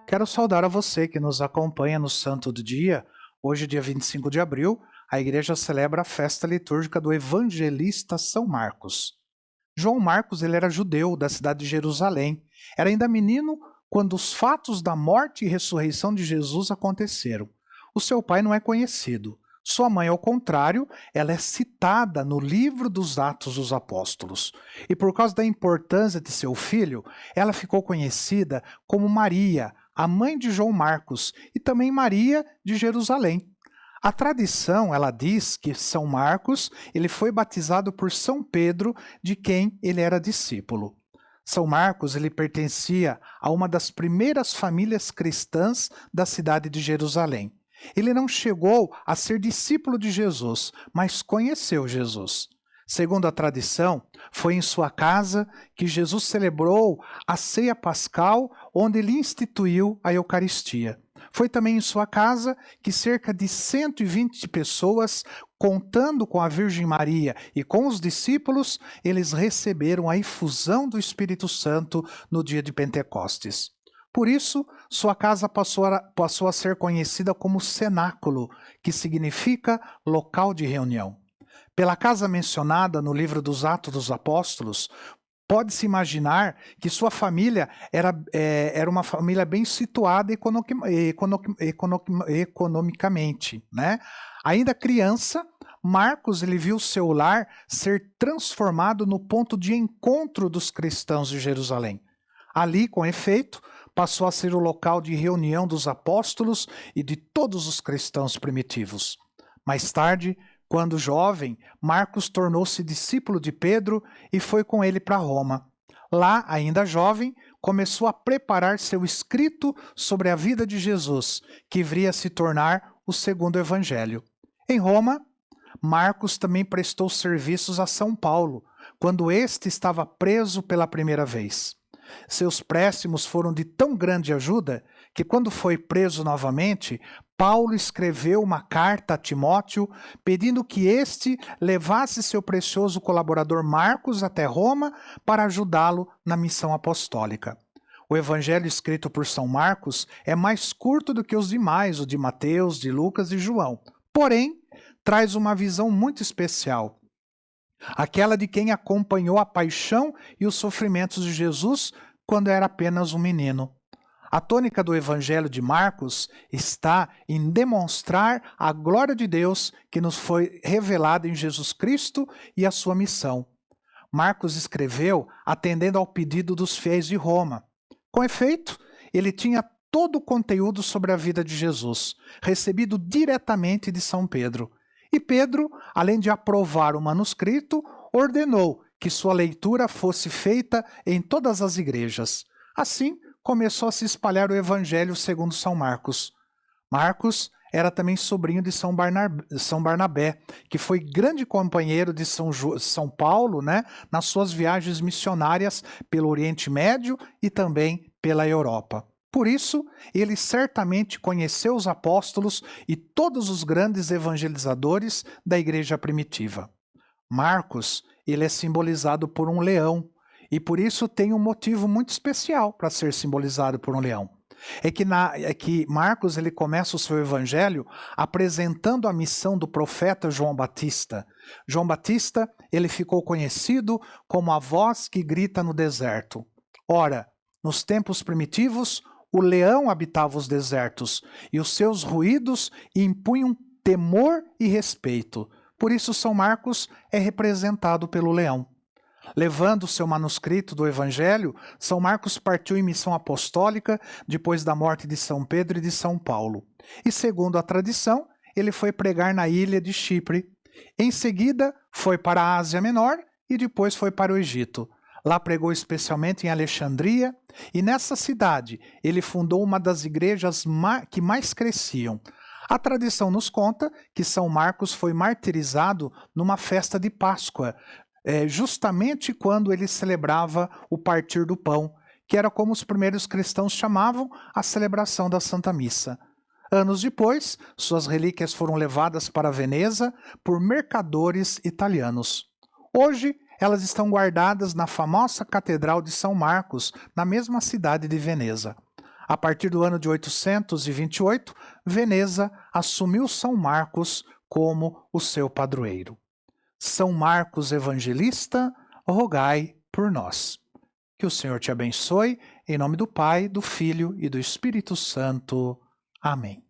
Quero saudar a você que nos acompanha no Santo do Dia. Hoje, dia 25 de abril, a igreja celebra a festa litúrgica do evangelista São Marcos. João Marcos ele era judeu da cidade de Jerusalém. Era ainda menino quando os fatos da morte e ressurreição de Jesus aconteceram. O seu pai não é conhecido. Sua mãe, ao contrário, ela é citada no livro dos Atos dos Apóstolos. E por causa da importância de seu filho, ela ficou conhecida como Maria, a mãe de João Marcos, e também Maria de Jerusalém. A tradição, ela diz que São Marcos, ele foi batizado por São Pedro, de quem ele era discípulo. São Marcos, ele pertencia a uma das primeiras famílias cristãs da cidade de Jerusalém. Ele não chegou a ser discípulo de Jesus, mas conheceu Jesus. Segundo a tradição, foi em sua casa que Jesus celebrou a ceia pascal, onde ele instituiu a Eucaristia. Foi também em sua casa que cerca de 120 pessoas, contando com a Virgem Maria e com os discípulos, eles receberam a efusão do Espírito Santo no dia de Pentecostes. Por isso, sua casa passou a ser conhecida como cenáculo, que significa local de reunião. Pela casa mencionada no livro dos Atos dos Apóstolos, pode-se imaginar que sua família era uma família bem situada economicamente, né? Ainda criança, Marcos ele viu seu lar ser transformado no ponto de encontro dos cristãos de Jerusalém. Ali, com efeito, passou a ser o local de reunião dos apóstolos e de todos os cristãos primitivos. Mais tarde, quando jovem, Marcos tornou-se discípulo de Pedro e foi com ele para Roma. Lá, ainda jovem, começou a preparar seu escrito sobre a vida de Jesus, que viria a se tornar o segundo evangelho. Em Roma, Marcos também prestou serviços a São Paulo, quando este estava preso pela primeira vez. Seus préstimos foram de tão grande ajuda que, quando foi preso novamente, Paulo escreveu uma carta a Timóteo pedindo que este levasse seu precioso colaborador Marcos até Roma para ajudá-lo na missão apostólica. O evangelho escrito por São Marcos é mais curto do que os demais, o de Mateus, de Lucas e João. Porém, traz uma visão muito especial. Aquela de quem acompanhou a paixão e os sofrimentos de Jesus quando era apenas um menino. A tônica do Evangelho de Marcos está em demonstrar a glória de Deus que nos foi revelada em Jesus Cristo e a sua missão. Marcos escreveu atendendo ao pedido dos fiéis de Roma. Com efeito, ele tinha todo o conteúdo sobre a vida de Jesus, recebido diretamente de São Pedro. E Pedro, além de aprovar o manuscrito, ordenou que sua leitura fosse feita em todas as igrejas. Assim, começou a se espalhar o Evangelho segundo São Marcos. Marcos era também sobrinho de São Barnabé, que foi grande companheiro de São Paulo, né, nas suas viagens missionárias pelo Oriente Médio e também pela Europa. Por isso, ele certamente conheceu os apóstolos e todos os grandes evangelizadores da igreja primitiva. Marcos, ele é simbolizado por um leão, e por isso tem um motivo muito especial para ser simbolizado por um leão. É que Marcos ele começa o seu evangelho apresentando a missão do profeta João Batista. João Batista ele ficou conhecido como a voz que grita no deserto. Ora, nos tempos primitivos, o leão habitava os desertos, e os seus ruídos impunham temor e respeito. Por isso, São Marcos é representado pelo leão. Levando o seu manuscrito do Evangelho, São Marcos partiu em missão apostólica depois da morte de São Pedro e de São Paulo. E, segundo a tradição, ele foi pregar na ilha de Chipre. Em seguida, foi para a Ásia Menor e depois foi para o Egito. Lá pregou especialmente em Alexandria, e nessa cidade ele fundou uma das igrejas que mais cresciam. A tradição nos conta que São Marcos foi martirizado numa festa de Páscoa, justamente quando ele celebrava o partir do pão, que era como os primeiros cristãos chamavam a celebração da Santa Missa. Anos depois, suas relíquias foram levadas para Veneza por mercadores italianos. Hoje, elas estão guardadas na famosa Catedral de São Marcos, na mesma cidade de Veneza. A partir do ano de 828, Veneza assumiu São Marcos como o seu padroeiro. São Marcos Evangelista, rogai por nós. Que o Senhor te abençoe, em nome do Pai, do Filho e do Espírito Santo. Amém.